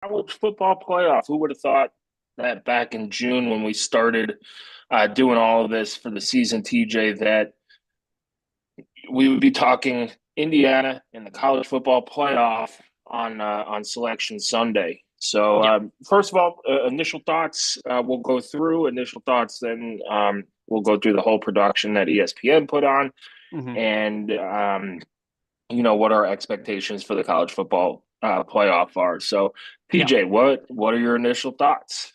College football playoff. Who would have thought that back in June when we started doing all of this for the season, TJ, that we would be talking Indiana and the college football playoff on Selection Sunday. So, Yeah. first of all, initial thoughts. We'll go through initial thoughts, then we'll go through the whole production that ESPN put on, hmm and what our expectations for the college football playoff are. So, Yeah. PJ, what are your initial thoughts?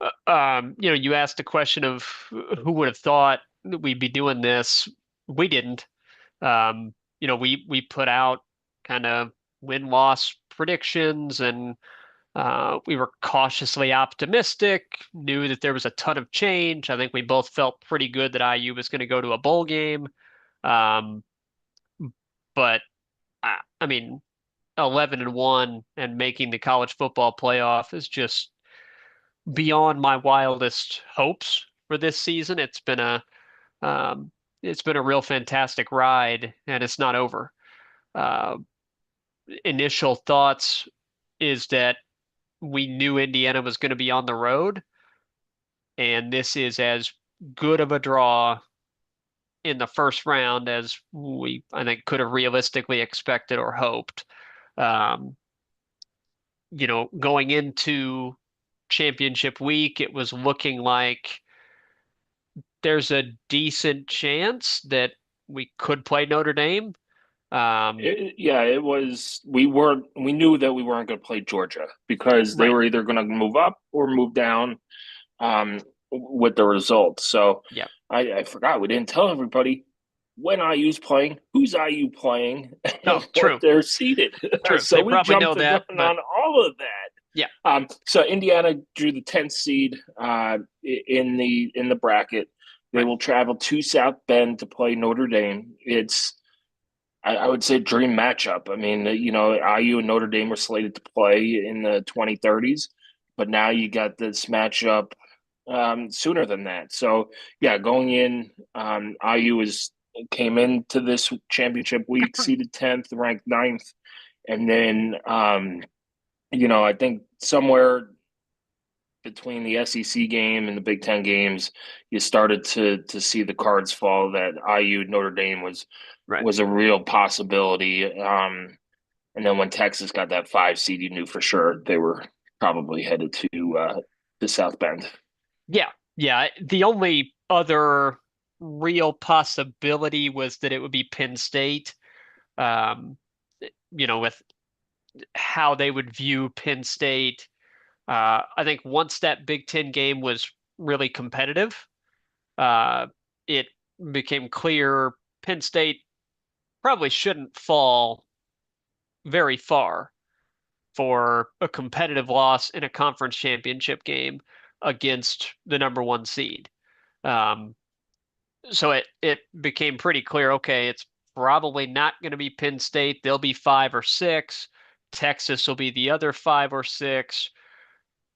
You asked the question of who would have thought that we'd be doing this. We didn't. We put out kind of win-loss predictions and we were cautiously optimistic, knew that there was a ton of change. I think we both felt pretty good that IU was going to go to a bowl game. Um, but I mean, 11-1 and making the college football playoff is just beyond my wildest hopes for this season. Um, it's been a real fantastic ride, and it's not over. Uh, Initial thoughts is that we knew Indiana was going to be on the road, and this is as good of a draw in the first round as I think, could have realistically expected or hoped. Um, Going into championship week, it was looking like there's a decent chance that we could play Notre Dame. Um, Yeah, it was. We knew that we weren't going to play Georgia because they right. were either going to move up or move down with the results. So Yeah. I forgot we didn't tell everybody when IU's playing, who's IU playing, Oh, and what true. they're seated. True. So They we probably jumped know the that, gun but on all of that. yeah. So Indiana drew the 10th seed in the bracket. They Right. will travel to South Bend to play Notre Dame. I would say dream matchup. I mean, IU and Notre Dame were slated to play in the 2030s, but now you got this matchup sooner than that. So yeah, going in, IU came into this championship week seeded 10th, ranked ninth, and then I think somewhere between the SEC game and the Big Ten games, you started to see the cards fall that IU Notre Dame Right. was a real possibility. And then when Texas got that 5 seed, you knew for sure they were probably headed to South Bend. Yeah. Yeah. The only other real possibility was that it would be Penn State. Um, with how they would view Penn State. I think once that Big Ten game was really competitive, uh, it became clear Penn State probably shouldn't fall very far for a competitive loss in a conference championship game against the number one seed. Um, so it became pretty clear, okay, it's probably not going to be Penn State. They'll be 5 or 6. Texas will be the other 5 or 6.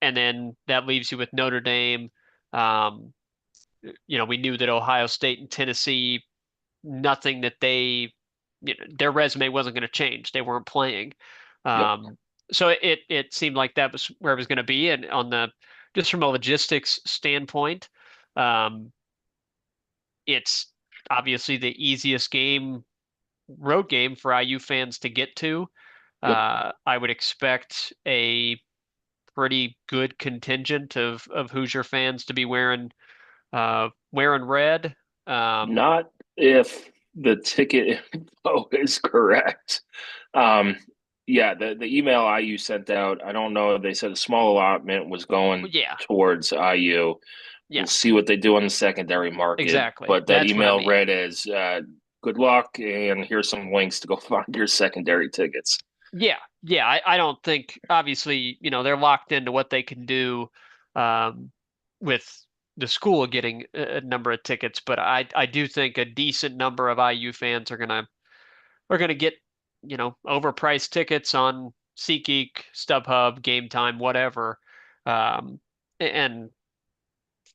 And then that leaves you with Notre Dame. Um, we knew that Ohio State and Tennessee, nothing that their resume wasn't going to change. They weren't playing. Yep. Um, so it seemed like that was where it was going to be. And on the just from a logistics standpoint, um, it's obviously the easiest road game for IU fans to get to. Yep. I would expect a pretty good contingent of Hoosier fans to be wearing red. Um, Not if the ticket info is correct. Um, yeah, the email IU sent out, I don't know. They said a small allotment was going yeah, towards IU. We'll yeah, see what they do on the secondary market. exactly. But that That's what I email mean. read as good luck, and here's some links to go find your secondary tickets. Yeah, yeah. I don't think obviously, they're locked into what they can do with the school getting a number of tickets, but I do think a decent number of IU fans are gonna get, overpriced tickets on SeatGeek, StubHub, Game Time, whatever, um, and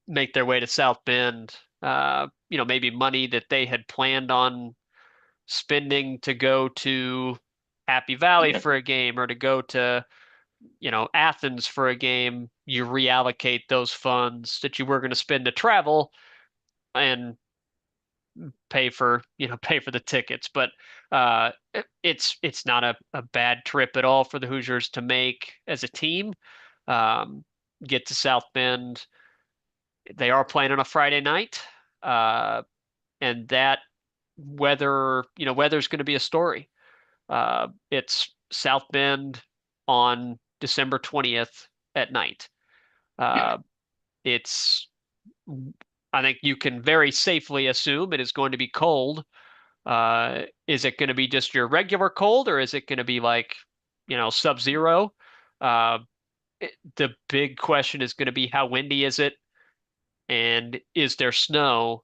make their way to South Bend. Maybe money that they had planned on spending to go to Happy Valley Yeah. for a game or to go to Athens for a game, you reallocate those funds that you were going to spend to travel and pay for the tickets. But it's not a bad trip at all for the Hoosiers to make as a team. Um, get to South Bend. They are playing on a Friday night, and that weather's going to be a story. It's South Bend on December 20th at night. Uh, it's I think you can very safely assume it is going to be cold. Is it going to be just your regular cold, or is it going to be like, sub-zero? Uh, the big question is going to be how windy is it, and is there snow?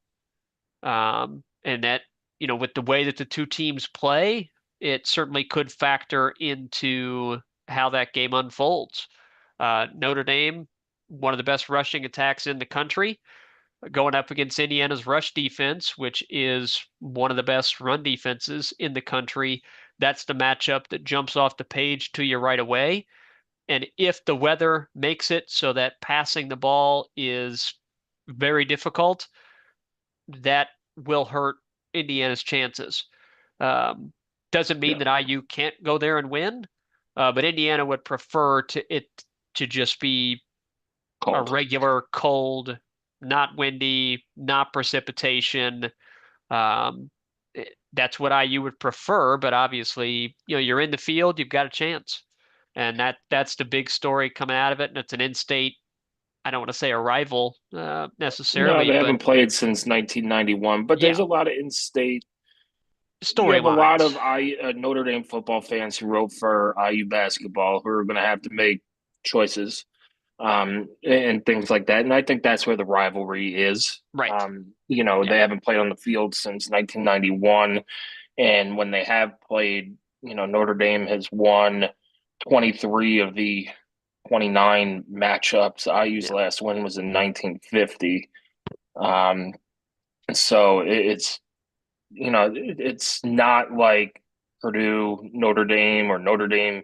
And that, with the way that the two teams play, it certainly could factor into how that game unfolds. Notre Dame, one of the best rushing attacks in the country, going up against Indiana's rush defense, which is one of the best run defenses in the country. That's the matchup that jumps off the page to you right away. And if the weather makes it so that passing the ball is very difficult, that will hurt Indiana's chances. Um, doesn't mean Yeah, that IU can't go there and win, but Indiana would prefer to just be a cold. regular cold, not windy, not precipitation. Um, that's what IU would prefer, but obviously, you're in the field, you've got a chance. And that's the big story coming out of it. And it's an in-state, I don't want to say a rival No, necessarily, they but haven't played since 1991, but there's yeah, a lot of in-state. You have a lot storylines. of Notre Dame football fans who wrote for IU basketball who are going to have to make choices and things like that. And I think that's where the rivalry is. Right. Yeah. They haven't played on the field since 1991. And when they have played, Notre Dame has won 23 of the 29 matchups. IU's Yeah. last win was in 1950. Um, so it's not like Purdue, Notre Dame, or Notre Dame,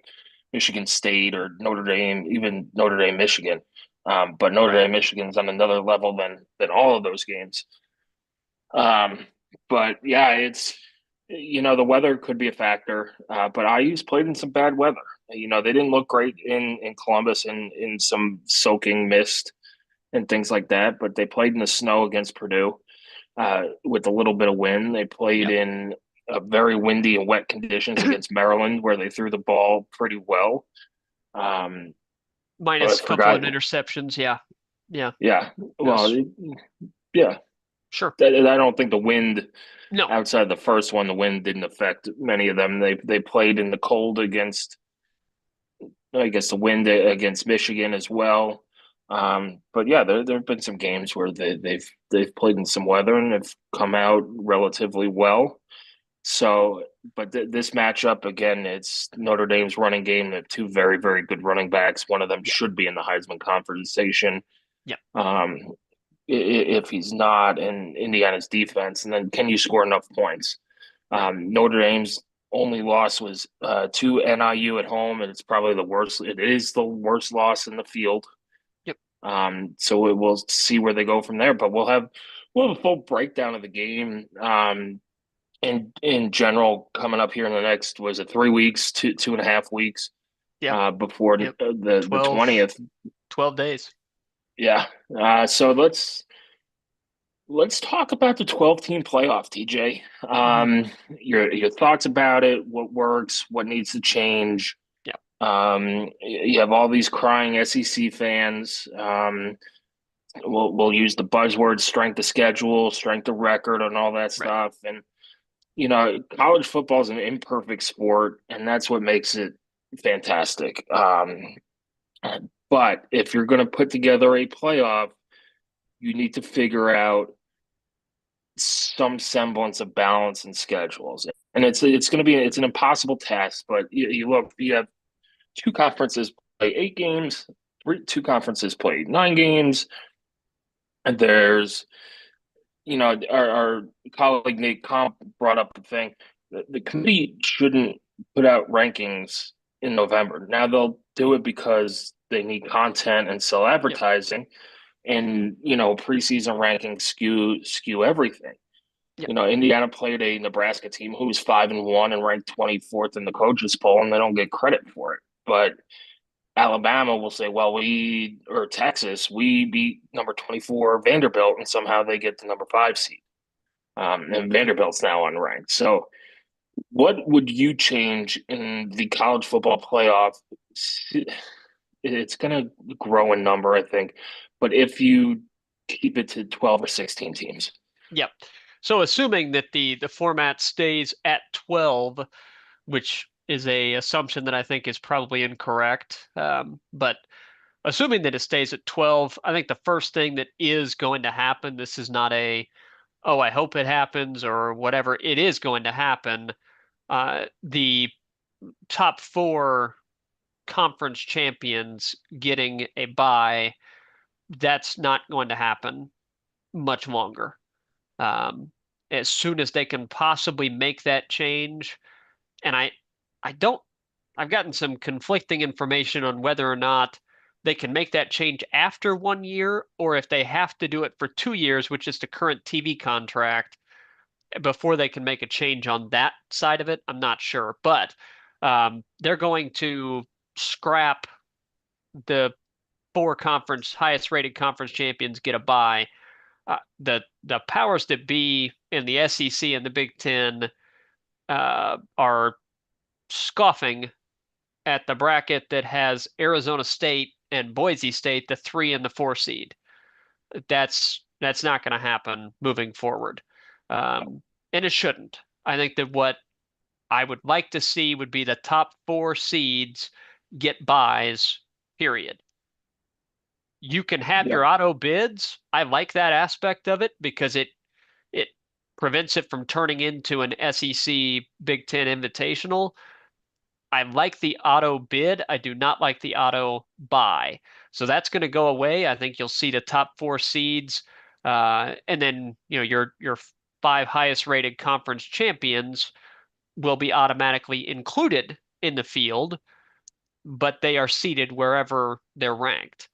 Michigan State, or Notre Dame, even Notre Dame, Michigan. But Notre Right. Dame, Michigan's on another level than all of those games. Um, but yeah, the weather could be a factor. But IU's played in some bad weather. They didn't look great in Columbus in some soaking mist and things like that. But they played in the snow against Purdue with a little bit of wind. They played Yep. in very windy and wet conditions against Maryland, where they threw the ball pretty well. Um, I Minus a couple of forgot. interceptions. Yeah. Yeah. Yeah. That Well, was yeah. sure. I don't think the wind No. outside the first one, the wind didn't affect many of them. They played in the cold against, I guess, the wind against Michigan as well. But yeah, there have been some games where they've played in some weather and have come out relatively well. So, but this matchup again, it's Notre Dame's running game. They have two very, very good running backs. One of them Yeah. should be in the Heisman conversation. Yeah. Um, if he's not, in Indiana's defense, and then can you score enough points? Right. Notre Dame's only loss was to NIU at home, and it's probably the worst. It is the worst loss in the field. Yep. So we'll see where they go from there. But we'll have a full breakdown of the game. In general, coming up here in the next, was it 3 weeks, 2.5 weeks, Yeah. before Yep. the 12, 20th. 12 days. Yeah. So let's talk about the 12-team playoff, TJ. Hmm. Your thoughts about it, what works, what needs to change. Yeah. You have all these crying SEC fans. We'll use the buzzword strength of schedule, strength of record, and all that Right. stuff. And college football is an imperfect sport, and that's what makes it fantastic. But if you're going to put together a playoff, you need to figure out some semblance of balance and schedules. And it's going to be it's an impossible task. But you look, you have two conferences play 8 games, two conferences play 9 games, and there's our colleague Nate Comp brought up the thing. The committee shouldn't put out rankings in November. Now do it because they need content and sell Yep. advertising, and preseason rankings skew everything. Yep. Indiana played a Nebraska team who was 5-1 and ranked 24th in the coaches poll, and they don't get credit for it. But Alabama will say, well, or Texas, we beat number 24 Vanderbilt, and somehow they get the number 5 seed. And Vanderbilt's now unranked. So, what would you change in the college football playoff? It's going to grow in number, I think. But if you keep it to 12 or 16 teams, Yep. So assuming that the format stays at 12, which is a assumption that I think is probably incorrect, but assuming that it stays at 12, I think the first thing that is going to happen, this is not a, oh, I hope it happens or whatever, it is going to happen. The top four conference champions getting a bye, that's not going to happen much longer. Um, as soon as they can possibly make that change, and I don't, I've gotten some conflicting information on whether or not they can make that change after 1 year or if they have to do it for 2 years, which is the current TV contract, before they can make a change on that side of it. I'm not sure, but they're going to scrap the four conference highest rated conference champions get a bye. The powers that be in the SEC and the Big Ten are scoffing at the bracket that has Arizona State and Boise State, the 3 and the 4 seed. That's not going to happen moving forward, and it shouldn't. I think that what I would like to see would be the top 4 seeds get buys. Period. You can have yeah, your auto bids. I like that aspect of it because it prevents it from turning into an SEC Big Ten Invitational. I like the auto bid. I do not like the auto buy. So that's going to go away. I think you'll see the top 4 seeds, and then your 5 highest rated conference champions will be automatically included in the field, but they are seated wherever they're ranked.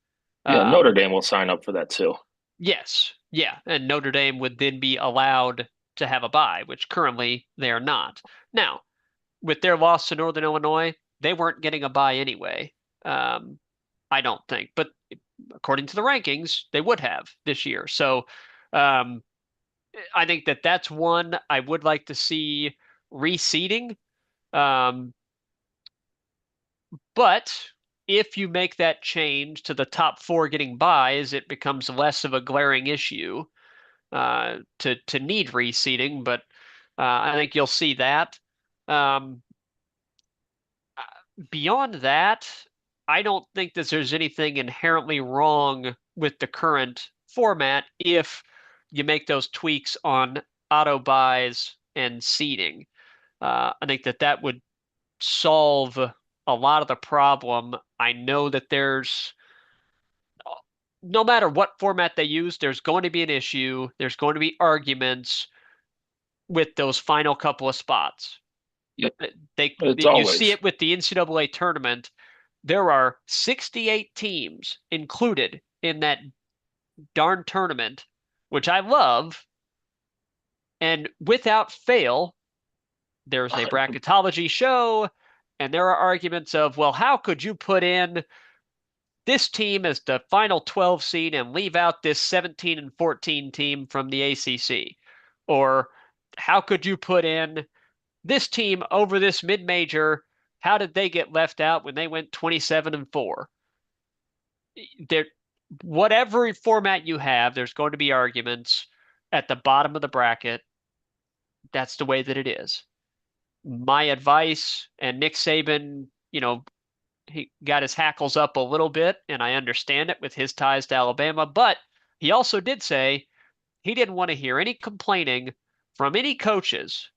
yeah, Notre Um, Dame will sign up for that too. yes, yeah, and Notre Dame would then be allowed to have a bye, which currently they are not. Now, with their loss to Northern Illinois, they weren't getting a bye anyway. Um, I don't think, but according to the rankings, they would have this year. So um, I think that that's one I would like to see reseeding. Um, but if you make that change to the top four getting buys, it becomes less of a glaring issue to need reseeding. But I think you'll see that. Um, Beyond that, I don't think that there's anything inherently wrong with the current format if you make those tweaks on auto buys and seeding. I think that that would solve a lot of the problem. I know that no matter what format they use, there's going to be an issue. There's going to be arguments with those final couple of spots. Yep, it's You see always. it with the NCAA tournament. There are 68 teams included in that darn tournament, which I love. And without fail, there's a bracketology show, and there are arguments of, well, how could you put in this team as the final 12 seed and leave out this 17 and 14 team from the ACC? Or how could you put in this team over this mid-major? How did they get left out when they went 27 and 4? There, whatever format you have, there's going to be arguments at the bottom of the bracket. That's the way that it is. My advice, and Nick Saban, he got his hackles up a little bit, and I understand it with his ties to Alabama, but he also did say he didn't want to hear any complaining from any coaches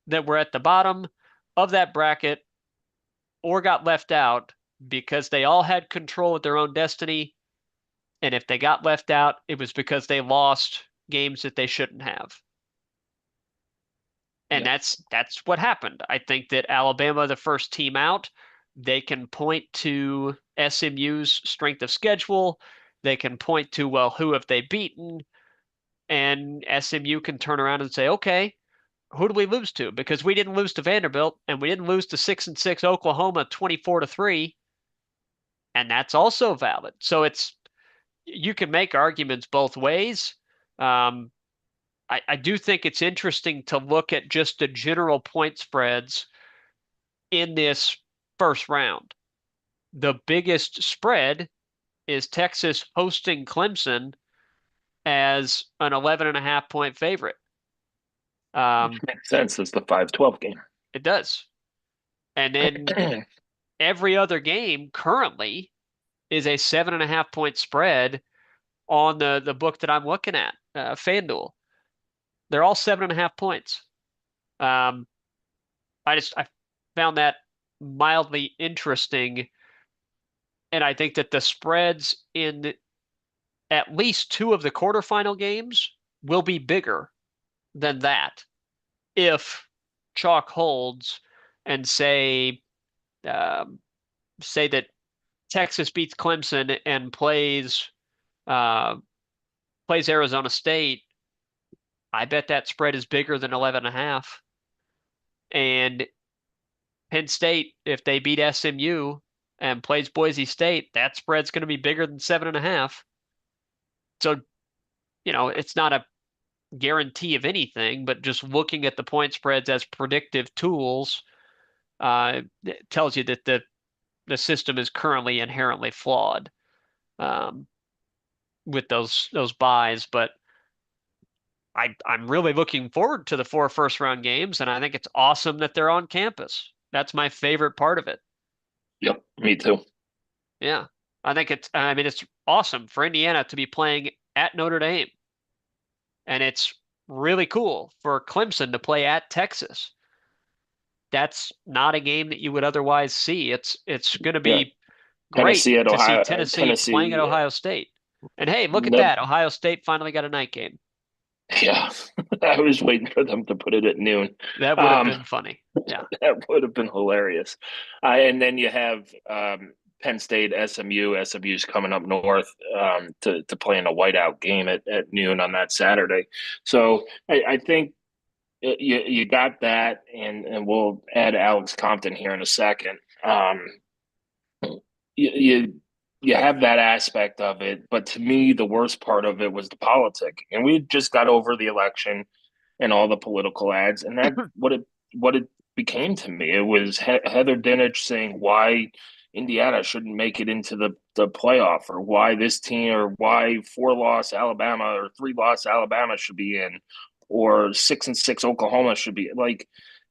that were at the bottom of that bracket or got left out because they all had control of their own destiny. And if they got left out, it was because they lost games that they shouldn't have. And Yeah, that's what happened. I think that Alabama, the first team out, They can point to SMU's strength of schedule. They can point to, well, who have they beaten? And SMU can turn around and say, okay, who do we lose to? Because we didn't lose to Vanderbilt and we didn't lose to 6-6 Oklahoma 24-3, and that's also valid. So it's you can make arguments both ways. Um, I do think it's interesting to look at just the general point spreads in this first round. The biggest spread is Texas hosting Clemson as an 11.5 point favorite. Which Um, makes sense. It's the 5-12 game. it does. And then every other game currently is a 7.5 point spread on the book that I'm looking at, FanDuel. They're all 7.5 points. Um, I found that mildly interesting, and I think that the spreads in at least two of the quarterfinal games will be bigger than that if chalk holds and um, say that Texas beats Clemson and uh, plays Arizona State. I bet that spread is bigger than 11.5. And Penn State, if they beat SMU and plays Boise State, that spread's going to be bigger than 7.5. So, it's not a guarantee of anything, but just looking at the point spreads as predictive tools it tells you that the system is currently inherently flawed um, with those buys. But I'm really looking forward to the four first round games, and I think it's awesome that they're on campus. That's my favorite part of it. Yep, me too. Yeah. I mean, it's awesome for Indiana to be playing at Notre Dame. And it's really cool for Clemson to play at Texas. That's not a game that you would otherwise see. It's going to Yeah, be great Tennessee at to see Ohio. Tennessee playing at Tennessee. Ohio State. And hey, look at No, that. Ohio State finally got a night game. yeah, I was waiting for them to put it at noon. That would have Um, been funny. Yeah. that would have been hilarious. And then you have Penn State, SMU. SMU's coming up north to play in a whiteout game at noon on that Saturday. So I think you got that, and we'll add Alex Compton here in a second. You you have that aspect of it, but to me, the worst part of it was the politic, and we just got over the election and all the political ads, and that what it became to me. It was Heather Dinich saying why Indiana shouldn't make it into the playoff, or why this team, or why 4-loss Alabama or 3-loss Alabama should be in, or 6-6 Oklahoma should be like.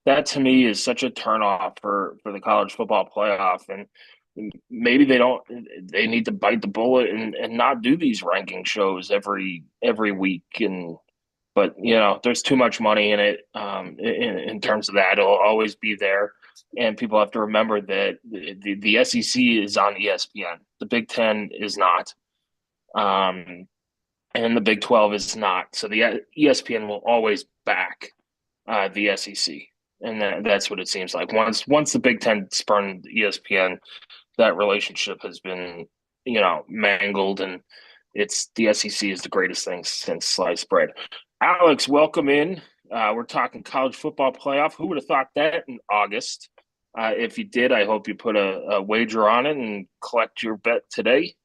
That to me is such a turnoff for the college football playoff, and maybe they need to bite the bullet and not do these ranking shows every week. And but there's too much money in it, in terms of that. It'll always be there, and people have to remember that the SEC is on ESPN. The Big Ten is not, and the Big 12 is not. So the ESPN will always back the SEC, and that's what it seems like. Once the Big Ten spurned ESPN, that relationship has been, mangled, and it's the SEC is the greatest thing since sliced bread. Alex, welcome in. We're talking college football playoff. Who would have thought that in August? If you did, I hope you put a wager on it and collect your bet today.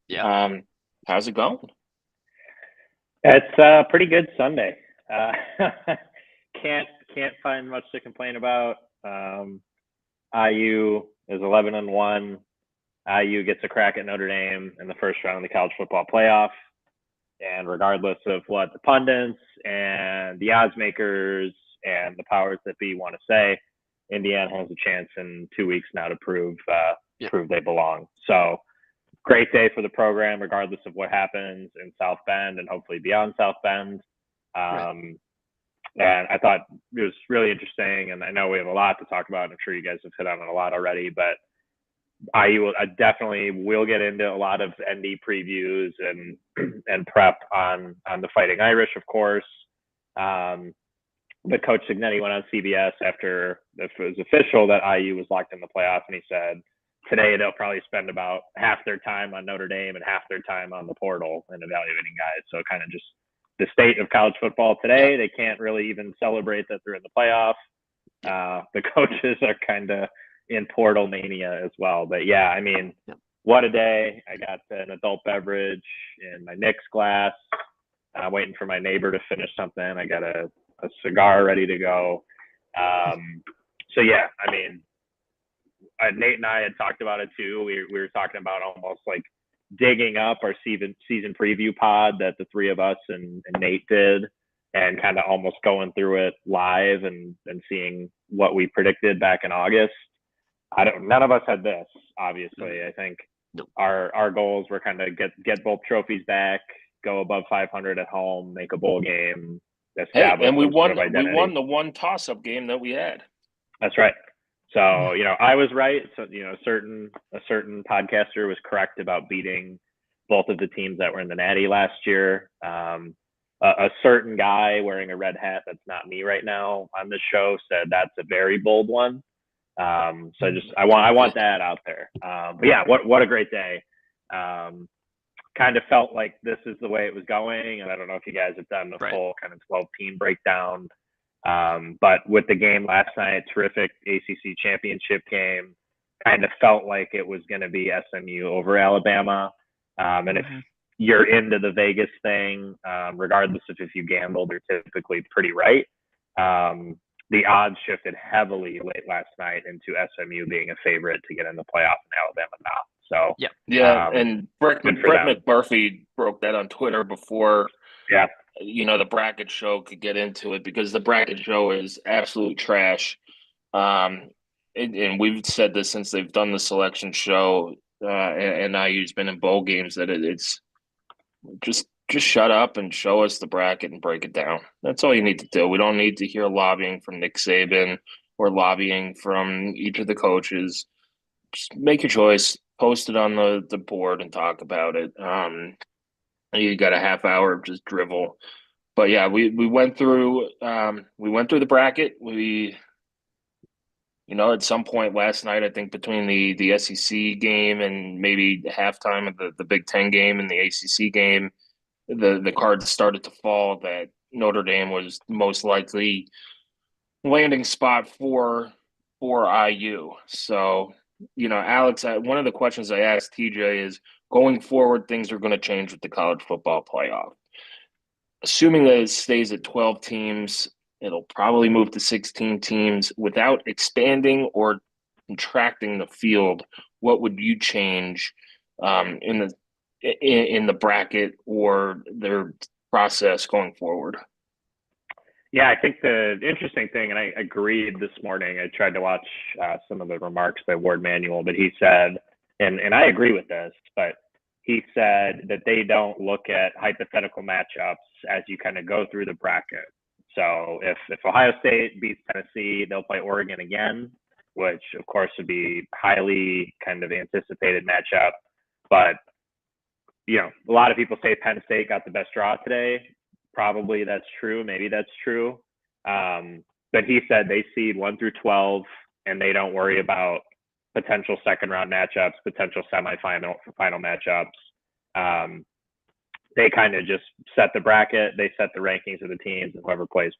Yeah. Um, how's it going? It's a pretty good Sunday. Uh, can't find much to complain about. IU is 11-1. IU gets a crack at Notre Dame in the first round of the college football playoff. And regardless of what the pundits and the odds makers and the powers that be want to say, Indiana has a chance in 2 weeks now to prove they belong. So great day for the program, regardless of what happens in South Bend and hopefully beyond South Bend. Right. And I thought it was really interesting. And I know we have a lot to talk about. I'm sure you guys have hit on it a lot already, but I definitely will get into a lot of ND previews and prep on the Fighting Irish, of course. but Coach Signetti went on CBS after it was official that IU was locked in the playoffs, and he said today they'll probably spend about half their time on Notre Dame and half their time on the portal and evaluating guys. So kind of just the state of college football today. They can't really even celebrate that they're in the playoff. The coaches are kind of in portal mania as well. But yeah, I mean, what a day. I got an adult beverage in my Knicks glass. Waiting for my neighbor to finish something. I got a cigar ready to go. So yeah, I mean, Nate and I had talked about it too. We were talking about almost like digging up our season preview pod that the three of us and Nate did, and kind of almost going through it live and seeing what we predicted back in August. None of us had this, obviously. I think our goals were kind of get both trophies back, go above 500 at home, make a bowl game, establish and we won the one toss-up game that we had. That's right. So, I was right. So, a certain podcaster was correct about beating both of the teams that were in the Natty last year. A certain guy wearing a red hat that's not me right now on this show said that's a very bold one. So I want that out there. But yeah, what a great day. Kind of felt like this is the way it was going. And I don't know if you guys have done the full kind of 12-team breakdown. But with the game last night, terrific ACC championship game, kind of felt like it was going to be SMU over Alabama. And if you're into the Vegas thing, regardless of if you gambled, they're typically pretty right. The odds shifted heavily late last night into SMU being a favorite to get in the playoff and Alabama not. So and Brett McMurphy broke that on Twitter before the bracket show could get into it, because the bracket show is absolute trash. And we've said this since they've done the selection show, and IU's been in bowl games, that it's just shut up and show us the bracket and break it down. That's all you need to do. We don't need to hear lobbying from Nick Saban or lobbying from each of the coaches. Just make your choice, post it on the board, and talk about it. You got a half hour of just drivel. But yeah, we went through the bracket. We at some point last night, I think between the SEC game and maybe halftime of the Big Ten game and the ACC game, the cards started to fall that Notre Dame was most likely landing spot for IU. So, Alex, one of the questions I asked TJ is, going forward, things are going to change with the college football playoff. Assuming that it stays at 12 teams, it'll probably move to 16 teams. Without expanding or contracting the field, what would you change in the bracket or their process going forward? Yeah, I think the interesting thing, and I agreed this morning, I tried to watch some of the remarks by Ward Manuel, but he said, and I agree with this, but he said that they don't look at hypothetical matchups as you kind of go through the bracket. So if Ohio State beats Tennessee, they'll play Oregon again, which of course would be highly kind of anticipated matchup. But, a lot of people say Penn State got the best draw today. Probably that's true. Maybe that's true. But he said they seed 1 through 12, and they don't worry about potential second round matchups, potential semifinal, final matchups. They kind of just set the bracket. They set the rankings of the teams, and whoever plays.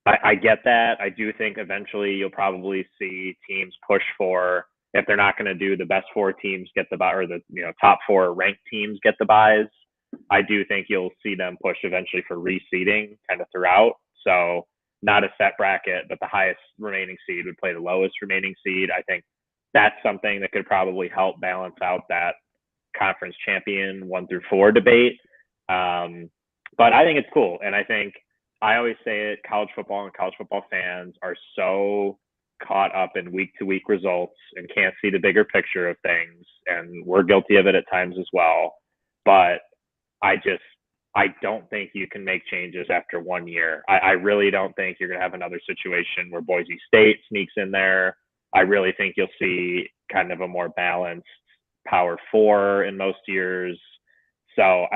I get that. I do think eventually you'll probably see teams push for, if they're not going to do the best 4 teams get the bye, or the top 4 ranked teams get the byes. I do think you'll see them push eventually for reseeding kind of throughout. So not a set bracket, but the highest remaining seed would play the lowest remaining seed. I think that's something that could probably help balance out that conference champion 1 through 4 debate. But I think it's cool. And I think I always say it, college football and college football fans are so caught up in week to week results and can't see the bigger picture of things. And we're guilty of it at times as well. But I don't think you can make changes after 1 year. I really don't think you're going to have another situation where Boise State sneaks in there. I really think you'll see kind of a more balanced Power 4 in most years. So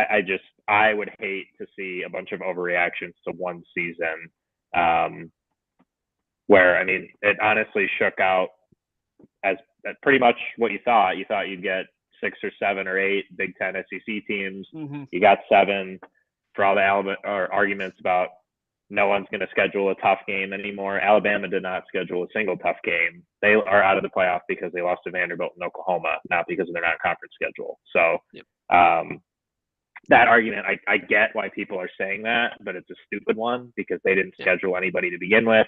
I would hate to see a bunch of overreactions to one season Where, I mean, it honestly shook out as pretty much what you thought. You thought you'd get 6 or 7 or 8 Big Ten SEC teams. Mm-hmm. You got 7 for all the arguments about no one's going to schedule a tough game anymore. Alabama did not schedule a single tough game. They are out of the playoff because they lost to Vanderbilt and Oklahoma, not because of their non-conference schedule. So yep. That argument, I get why people are saying that, but it's a stupid one because they didn't schedule anybody to begin with.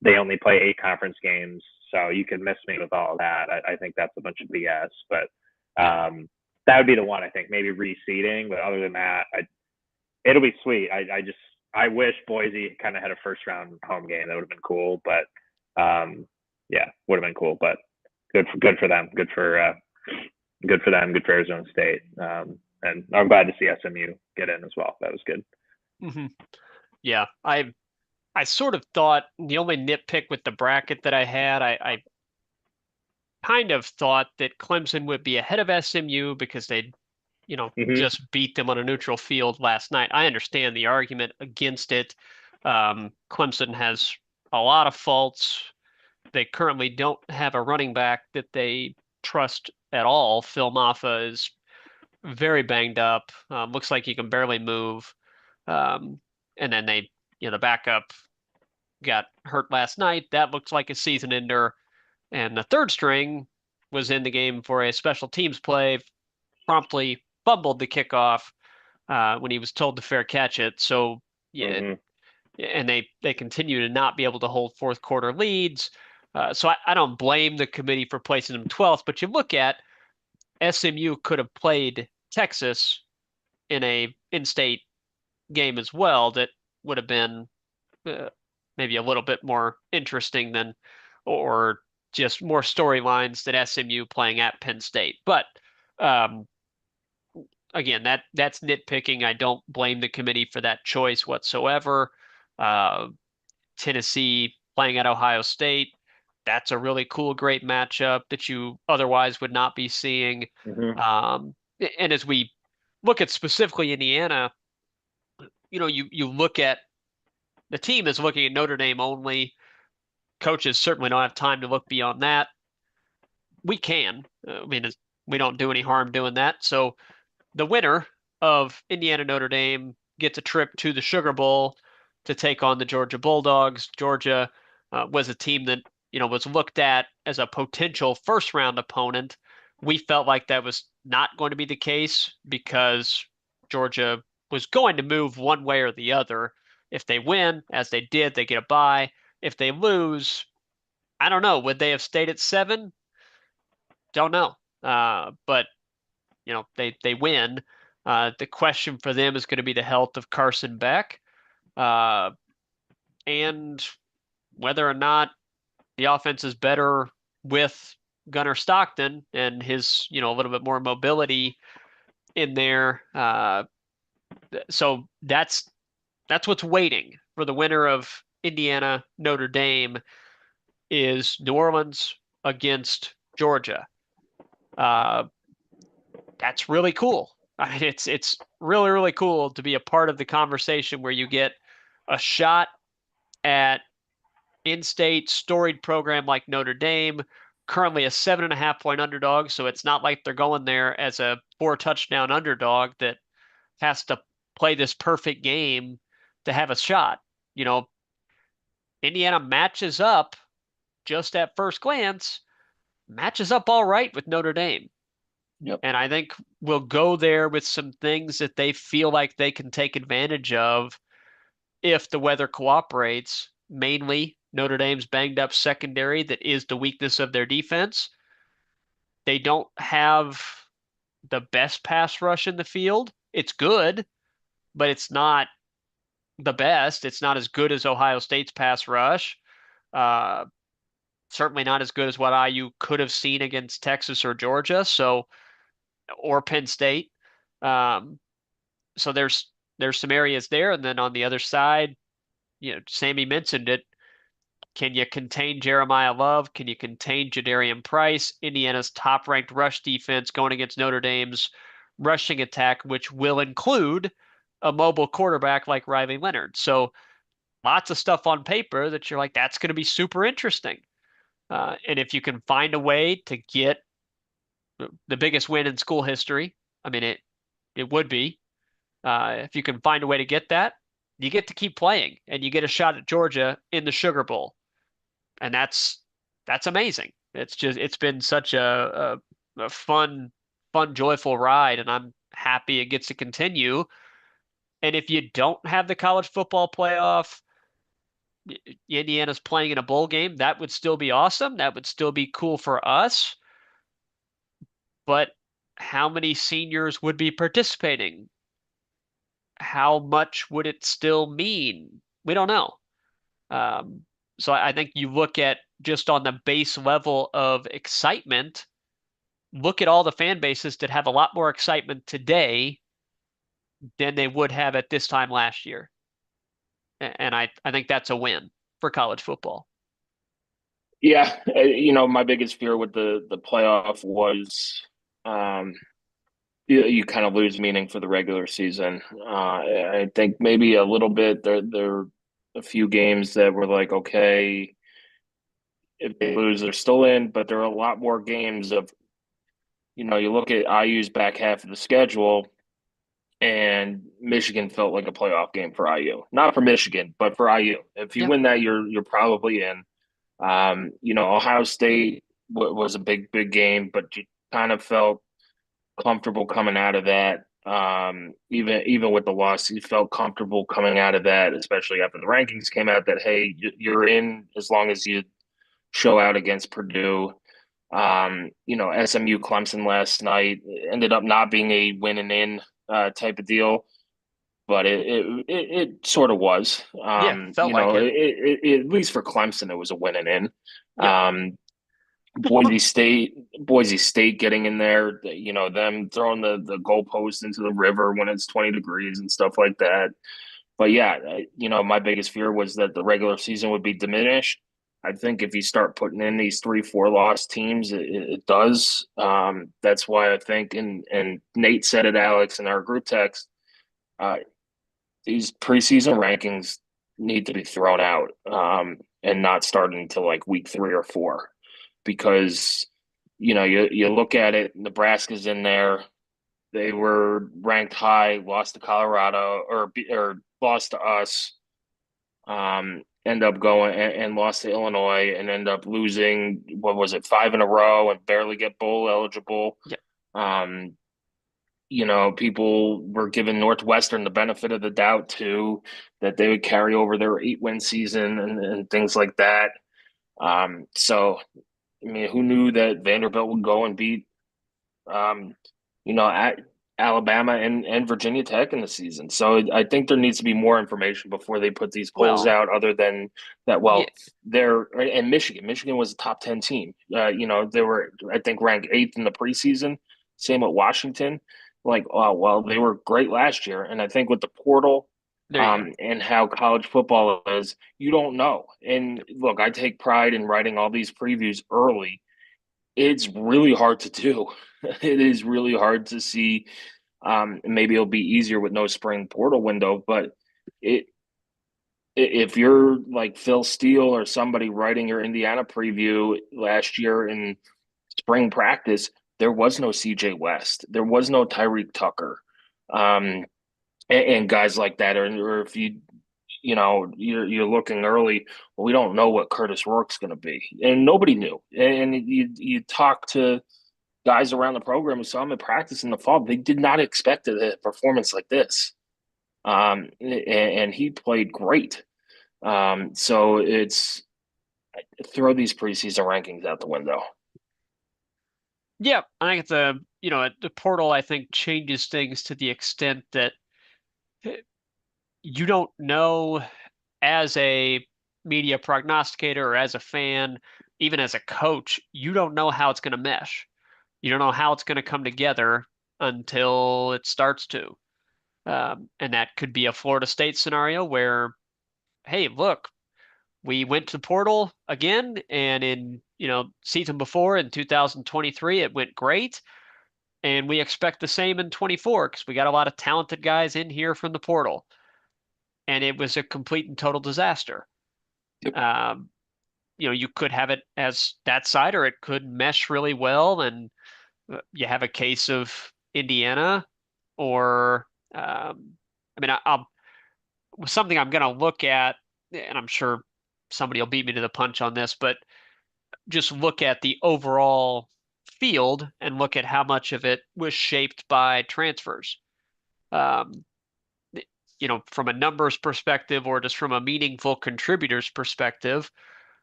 They only play 8 conference games, so you can miss me with all of that. I think that's a bunch of BS, but that would be the one, I think, maybe reseeding. But other than that, it'll be sweet. I wish Boise kind of had a first round home game. That would have been cool, but would have been cool. But good for them. Good for them. Good for Arizona State. And I'm glad to see SMU get in as well. That was good. Mm-hmm. Yeah, I sort of thought the only nitpick with the bracket that I had, I kind of thought that Clemson would be ahead of SMU because they'd, just beat them on a neutral field last night. I understand the argument against it. Clemson has a lot of faults. They currently don't have a running back that they trust at all. Phil Maffa is very banged up. Looks like he can barely move. And then the backup got hurt last night. That looked like a season ender. And the third string was in the game for a special teams play, promptly fumbled the kickoff when he was told to fair catch it. So, and they continue to not be able to hold fourth quarter leads. So I don't blame the committee for placing them 12th, but you look at SMU could have played Texas in a in-state game as well that would have been maybe a little bit more interesting than, or just more storylines than SMU playing at Penn State. But again, that's nitpicking. I don't blame the committee for that choice whatsoever. Tennessee playing at Ohio State, that's a really cool, great matchup that you otherwise would not be seeing. And as we look at specifically Indiana, you look at the team is looking at Notre Dame only. Coaches certainly don't have time to look beyond that. We can. We don't do any harm doing that. So the winner of Indiana Notre Dame gets a trip to the Sugar Bowl to take on the Georgia Bulldogs. Georgia was a team that was looked at as a potential first round opponent. We felt like that was not going to be the case because Georgia was going to move one way or the other. If they win, as they did, they get a bye. If they lose, I don't know. Would they have stayed at 7? Don't know. But they win. The question for them is going to be the health of Carson Beck, and whether or not the offense is better with Gunnar Stockton and his a little bit more mobility in there. So that's what's waiting for the winner of Indiana Notre Dame is New Orleans against Georgia. That's really cool. I mean, it's really, really cool to be a part of the conversation where you get a shot at in-state storied program like Notre Dame, currently a 7.5-point underdog. So it's not like they're going there as a 4-touchdown underdog that has to play this perfect game to have a shot. Indiana matches up just at first glance, matches up all right with Notre Dame. Yep. And I think we'll go there with some things that they feel like they can take advantage of if the weather cooperates. Mainly Notre Dame's banged up secondary that is the weakness of their defense. They don't have the best pass rush in the field. It's good, but it's not the best. It's not as good as Ohio State's pass rush. Certainly not as good as what IU could have seen against Texas or Georgia. Or Penn State. So there's some areas there. And then on the other side, Sammy mentioned it. Can you contain Jeremiah Love? Can you contain Jadarian Price? Indiana's top-ranked rush defense going against Notre Dame's rushing attack, which will include a mobile quarterback like Riley Leonard. So lots of stuff on paper that you're like, that's going to be super interesting. And if you can find a way to get the biggest win in school history, I mean, it would be. If you can find a way to get that, you get to keep playing and you get a shot at Georgia in the Sugar Bowl. And that's amazing. It's been such a fun, joyful ride, and I'm happy it gets to continue. And if you don't have the college football playoff, Indiana's playing in a bowl game, that would still be awesome. That would still be cool for us. But how many seniors would be participating? How much would it still mean? We don't know. Um, so I think you look at just on the base level of excitement, look at all the fan bases that have a lot more excitement today than they would have at this time last year. And I think that's a win for college football. Yeah, my biggest fear with the playoff was you kind of lose meaning for the regular season. I think maybe a little bit there are a few games that were like, okay, if they lose, they're still in, but there are a lot more games of, you look at IU's back half of the schedule, and Michigan felt like a playoff game for IU. Not for Michigan, but for IU. If you Yeah. win that, you're probably in. Ohio State was a big game, but you kind of felt comfortable coming out of that. Even with the loss, you felt comfortable coming out of that, especially after the rankings came out. That hey, you're in as long as you show out against Purdue. SMU Clemson last night ended up not being a win and in type of deal, but it sort of was. Yeah, felt like it. At least for Clemson, it was a win and in. Yep. Boise State getting in there, them throwing the goalpost into the river when it's 20 degrees and stuff like that. But yeah, my biggest fear was that the regular season would be diminished. I think if you start putting in these 3-4 loss teams, it does. That's why I think, and Nate said it, Alex, in our group text, uh, these preseason rankings need to be thrown out and not starting until like week 3 or 4, because you look at it, Nebraska's in there. They were ranked high, lost to Colorado or lost to us. End up going and lost to Illinois and end up losing, what was it, 5 in a row and barely get bowl eligible. Yep. People were giving Northwestern the benefit of the doubt too, that they would carry over their 8-win season and things like that. So, I mean, who knew that Vanderbilt would go and beat, at Alabama and Virginia Tech in the season. So I think there needs to be more information before they put these polls Well, out, other than that, yeah, they're and Michigan. Michigan was a top 10 team. They were, I think, ranked 8th in the preseason. Same with Washington. Like, oh, well, they were great last year. And I think with the portal, there you go. and how college football is, you don't know. And look, I take pride in writing all these previews early. It's really hard to do. It is really hard to see. Maybe it'll be easier with no spring portal window, but it if you're like Phil Steele or somebody writing your Indiana preview last year in spring practice, there was no CJ West, there was no Tyreek Tucker, and guys like that, or if you're looking early, well, we don't know what Curtis Rourke's going to be, and nobody knew. And you talk to guys around the program who saw him in practice in the fall, they did not expect a performance like this. And he played great. So it's throw these preseason rankings out the window. Yeah, I think the portal, I think, changes things to the extent that you don't know as a media prognosticator or as a fan, even as a coach, you don't know how it's going to mesh. You don't know how it's going to come together until it starts to. And that could be a Florida State scenario where, hey, look, we went to the portal again, and in season before in 2023, it went great, and we expect the same in 24 because we got a lot of talented guys in here from the portal. and it was a complete and total disaster. Yep. You could have it as that side, or it could mesh really well, and you have a case of Indiana, or I mean, I'll something I'm going to look at, and I'm sure somebody will beat me to the punch on this, but just look at the overall field and look at how much of it was shaped by transfers. Um, from a numbers perspective or just from a meaningful contributors perspective,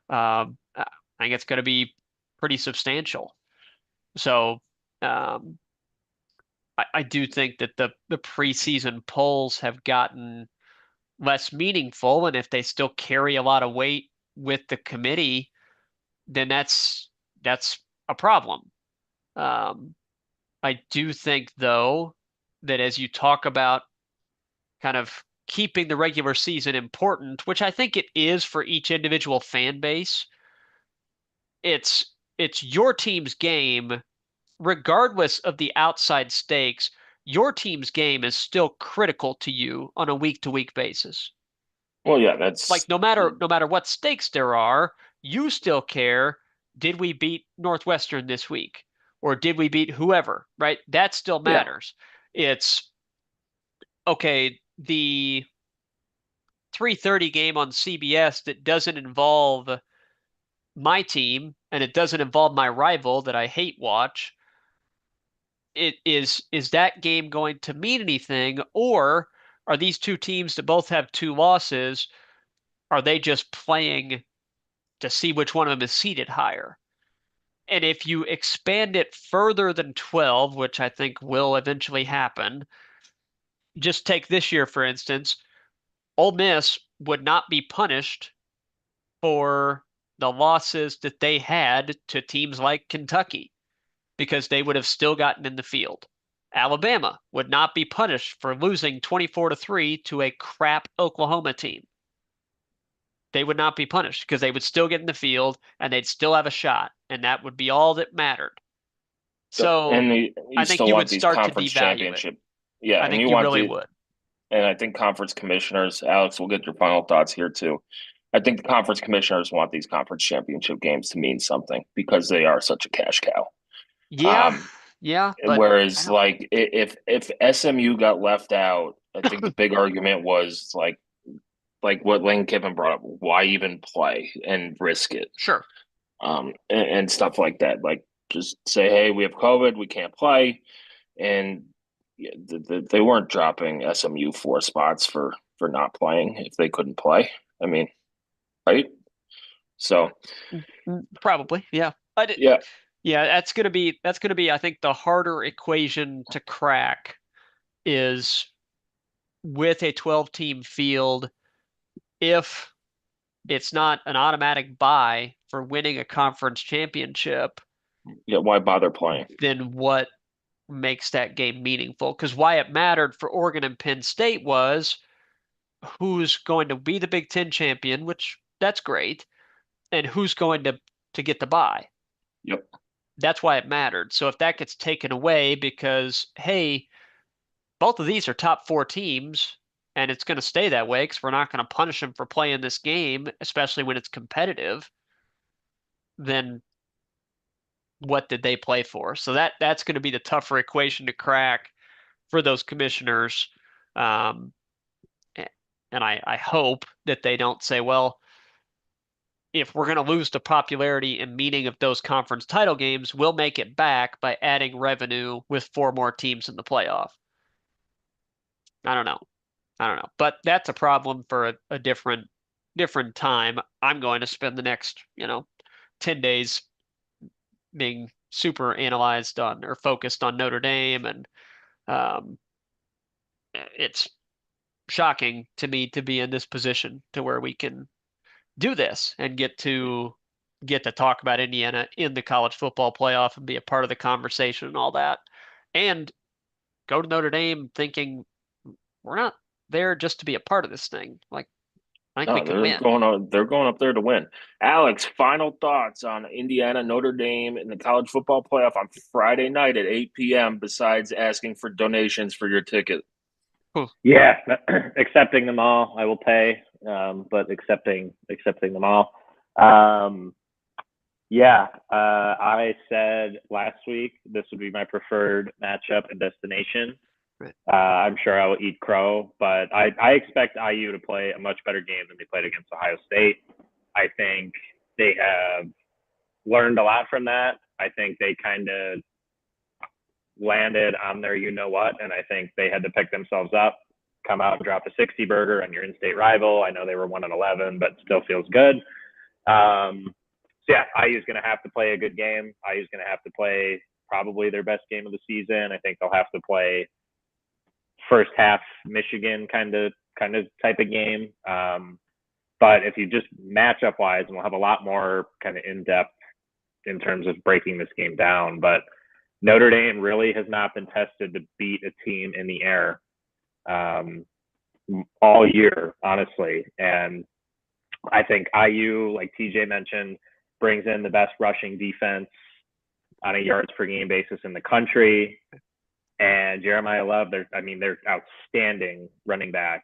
I think it's going to be pretty substantial. So I do think that the preseason polls have gotten less meaningful, and if they still carry a lot of weight with the committee, then that's a problem. I do think, though, that as you talk about kind of keeping the regular season important, which I think it is for each individual fan base, it's your team's game, regardless of the outside stakes. Your team's game is still critical to you on a week-to-week basis. Well, yeah, Like that's no matter what stakes there are, you still care. Did we beat Northwestern this week? Or did we beat whoever, right? That still yeah, matters. It's okay, the 3:30 game on CBS that doesn't involve my team and it doesn't involve my rival that I hate watch. Is that game going to mean anything, or are these two teams that both have two losses, are they just playing to see which one of them is seated higher? And if you expand it further than 12, which I think will eventually happen, just take this year, for instance, Ole Miss would not be punished for the losses that they had to teams like Kentucky because they would have still gotten in the field. Alabama would not be punished for losing 24-3 to a crap Oklahoma team. They would not be punished because they would still get in the field and they'd still have a shot, and that would be all that mattered. So you I think still you want would these start to conference devalue it. championship. Yeah, I and think you you want really the would. and I think conference commissioners, Alex, we'll get your final thoughts here too. I think the conference commissioners want these conference championship games to mean something because they are such a cash cow. Yeah, Um, yeah, but I Whereas, don't. like, if SMU got left out, I think the big argument was like what Lane Kiffin brought up: why even play and risk it, Sure. and stuff like that. Like, just say, hey, we have COVID, we can't play, and yeah, they weren't dropping SMU 4 spots for not playing if they couldn't play. I mean, right? So, Probably, yeah. yeah, Yeah, that's gonna be I think the harder equation to crack is with a 12 team field, if it's not an automatic bye for winning a conference championship, yeah. Why bother playing? then what makes that game meaningful? Because why it mattered for Oregon and Penn State was who's going to be the Big Ten champion, which that's great, and who's going to get the bye. Yep. That's why it mattered. So if that gets taken away because, hey, both of these are top four teams, and it's going to stay that way because we're not going to punish them for playing this game, especially when it's competitive, then what did they play for? So that's going to be the tougher equation to crack for those commissioners. Um, and I hope that they don't say, well, if we're going to lose the popularity and meaning of those conference title games, we'll make it back by adding revenue with 4 more teams in the playoff. I don't know. I don't know. But that's a problem for a different time. I'm going to spend the next, 10 days being super analyzed on or focused on Notre Dame, and um, it's shocking to me to be in this position to where we can do this and get to talk about Indiana in the college football playoff and be a part of the conversation and all that. And go to Notre Dame thinking we're not there just to be a part of this thing. Like, I think we No, can win. they're going up there to win. Alex, final thoughts on Indiana, Notre Dame, in the college football playoff on Friday night at 8 p.m. besides asking for donations for your ticket. Yeah, accepting them all, I will pay, but accepting them all. Yeah, I said last week this would be my preferred matchup and destination. Right. I'm sure I will eat crow, but I expect IU to play a much better game than they played against Ohio State. I think they have learned a lot from that. I think they kind of landed on their you know what, and I think they had to pick themselves up, come out and drop a 60 burger on your in-state rival. I know they were 1-11, but still feels good. So yeah, IU's going to have to play a good game. IU's going to have to play probably their best game of the season. I think they'll have to play first half Michigan kind of type of game. But if you just matchup wise, and we'll have a lot more kind of in depth in terms of breaking this game down, but Notre Dame really has not been tested to beat a team in the air all year, honestly. And I think IU, like TJ mentioned, brings in the best rushing defense on a yards per game basis in the country. And Jeremiah Love, their outstanding running back,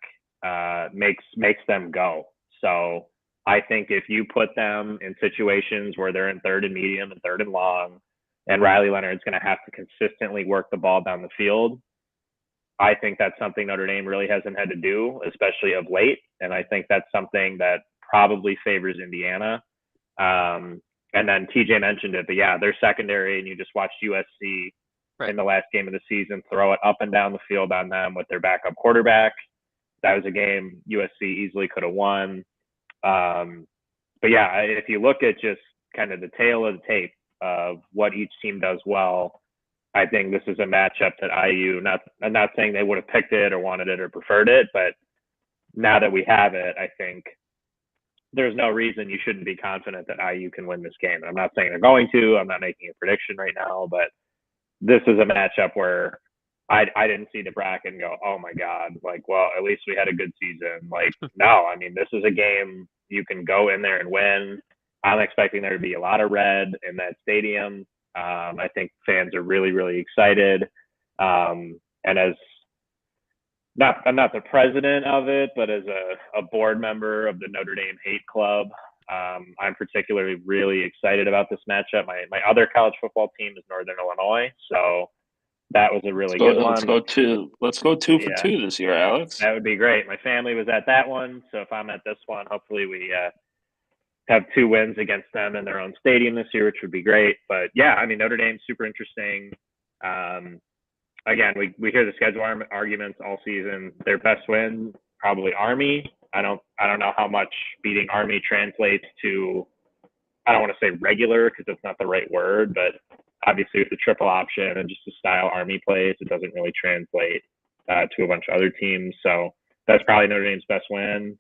makes them go. So I think if you put them in situations where they're in third and medium and third and long, and Riley Leonard's going to have to consistently work the ball down the field, I think that's something Notre Dame really hasn't had to do, especially of late. And I think that's something that probably favors Indiana. And then TJ mentioned it, but yeah, their secondary, and you just watched USC in the last game of the season throw it up and down the field on them with their backup quarterback. That was a game USC easily could have won. But yeah, if you look at just kind of the tail of the tape of what each team does well, I think this is a matchup that IU, I'm not saying they would have picked it or wanted it or preferred it, but now that we have it, I think there's no reason you shouldn't be confident that IU can win this game. I'm not saying they're going to. I'm not making a prediction right now, but this is a matchup where I didn't see the bracket and go, oh my God, like, well, at least we had a good season. Like, no, I mean, this is a game you can go in there and win. I'm expecting there to be a lot of red in that stadium. I think fans are really, really excited. And as I'm not the president of it, but as a board member of the Notre Dame Hate Club, I'm particularly really excited about this matchup. My other college football team is Northern Illinois, so that was a really good one. Let's go two for two this year, Alex. That would be great. My family was at that one, so if I'm at this one, hopefully we have 2 wins against them in their own stadium this year, which would be great. But yeah, I mean, Notre Dame's super interesting. Again, we hear the schedule arguments all season. Their best win, probably Army. I don't know how much beating Army translates to, I don't want to say regular because that's not the right word, but obviously with the triple option and just the style Army plays, it doesn't really translate to a bunch of other teams. So that's probably Notre Dame's best win.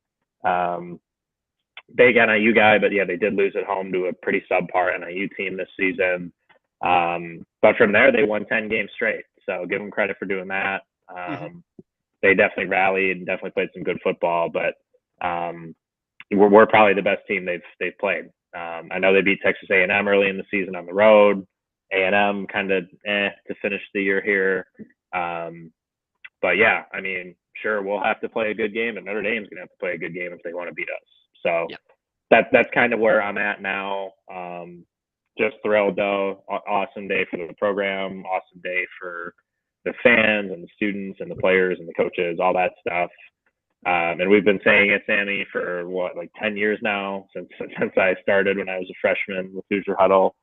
Big NIU guy, but yeah, they did lose at home to a pretty subpar NIU team this season. But from there, they won 10 games straight. So give them credit for doing that. They definitely rallied and definitely played some good football, but we're probably the best team they've played. I know they beat Texas A&M early in the season on the road. A&M kind of to finish the year here. But yeah, I mean, sure, we'll have to play a good game, and Notre Dame's going to have to play a good game if they want to beat us. So that's kind of where I'm at now. Just thrilled though. Awesome day for the program. Awesome day for the fans and the students and the players and the coaches, all that stuff. And we've been saying it, Sammy, for like 10 years now, since I started when I was a freshman with Hoosier Huddle.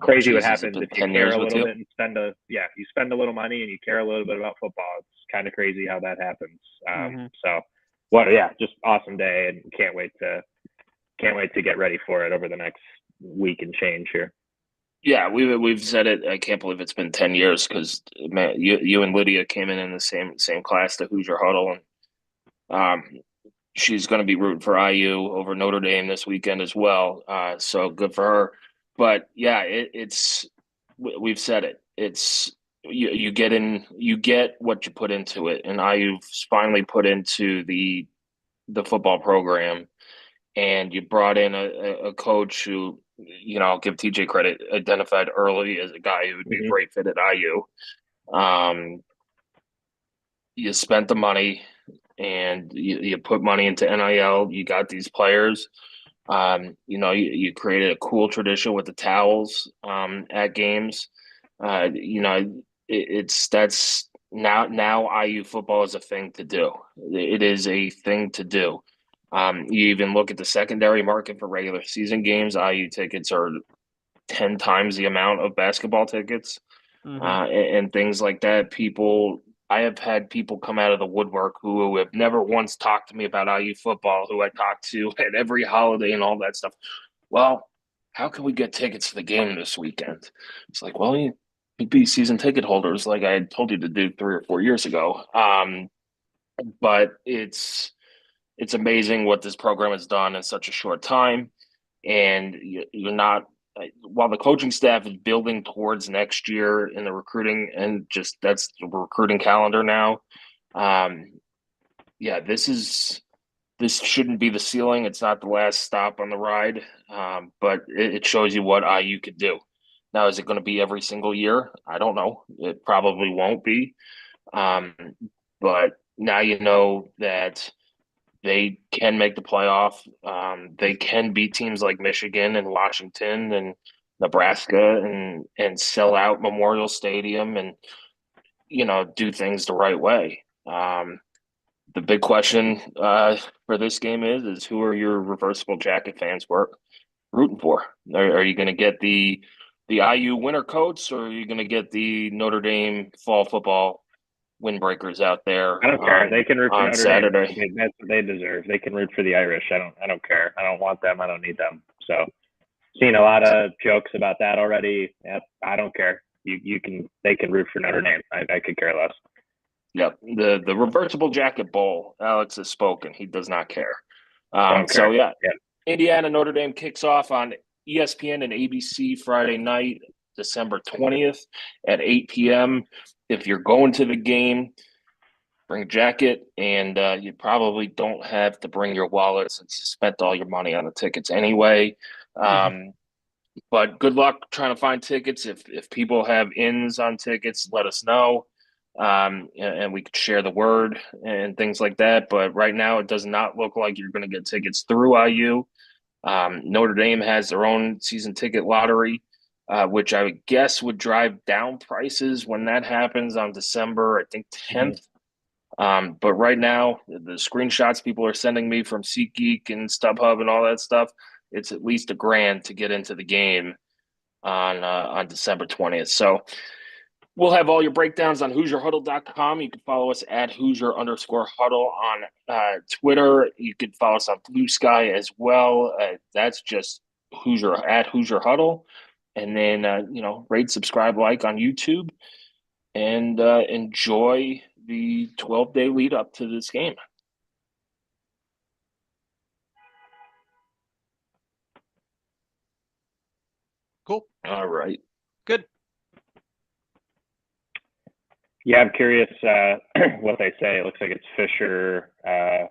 Crazy what happens if you care a little bit and spend a little money and you care a little bit about football. It's kind of crazy how that happens. So just awesome day, and can't wait to get ready for it over the next week and change here. Yeah, we've said it. I can't believe it's been 10 years because you and Lydia came in the same class to Hoosier Huddle, and she's going to be rooting for IU over Notre Dame this weekend as well. So good for her. But yeah, we've said it. It's you get what you put into it, and IU's finally put into the football program, and you brought in a coach who, I'll give TJ credit, identified early as a guy who would be a great fit at IU. you spent the money and you put money into NIL. You got these players. You created a cool tradition with the towels at games. That's now IU football is a thing to do. It is a thing to do. You even look at the secondary market for regular season games. IU tickets are 10 times the amount of basketball tickets, and things like that. I have had people come out of the woodwork who have never once talked to me about IU football, who I talked to at every holiday and all that stuff. Well, how can we get tickets to the game this weekend? It's like, well, you'd be season ticket holders like I had told you to do 3 or 4 years ago. But it's amazing what this program has done in such a short time. And you're not, while the coaching staff is building towards next year in the recruiting, and just that's the recruiting calendar now. Yeah, this shouldn't be the ceiling. It's not the last stop on the ride, but it shows you what IU could do. Now, is it going to be every single year? I don't know. It probably won't be. But now you know that they can make the playoff. They can beat teams like Michigan and Washington and Nebraska and sell out Memorial Stadium and do things the right way. The big question for this game is who are your reversible jacket fans rooting for? Are you going to get the IU winter coats, or are you going to get the Notre Dame fall football windbreakers out there? I don't care. They can root for Notre Saturday. Dame. That's what they deserve. They can root for the Irish. I don't care. I don't want them. I don't need them. So, seen a lot of jokes about that already. Yeah, I don't care. They can root for Notre Dame. I could care less. Yep. The reversible jacket bowl. Alex has spoken. He does not care. Don't care. So yeah, yeah. Indiana Notre Dame kicks off on ESPN and ABC Friday night, December 20th at 8 p.m. If you're going to the game, bring a jacket, and you probably don't have to bring your wallet since you spent all your money on the tickets anyway. But good luck trying to find tickets. If people have ins on tickets, let us know, and we could share the word and things like that. But right now, it does not look like you're going to get tickets through IU. Notre Dame has their own season ticket lottery, which I would guess would drive down prices when that happens on December, I think, 10th. But right now, the screenshots people are sending me from SeatGeek and StubHub and all that stuff, it's at least $1,000 to get into the game on December 20th. So we'll have all your breakdowns on HoosierHuddle.com. You can follow us at Hoosier_Huddle on Twitter. You can follow us on Blue Sky as well. That's just at Hoosier Huddle. And then, rate, subscribe, like on YouTube, and enjoy the 12-day lead up to this game. Cool. All right. Good. Yeah, I'm curious what they say. It looks like it's Fisher, say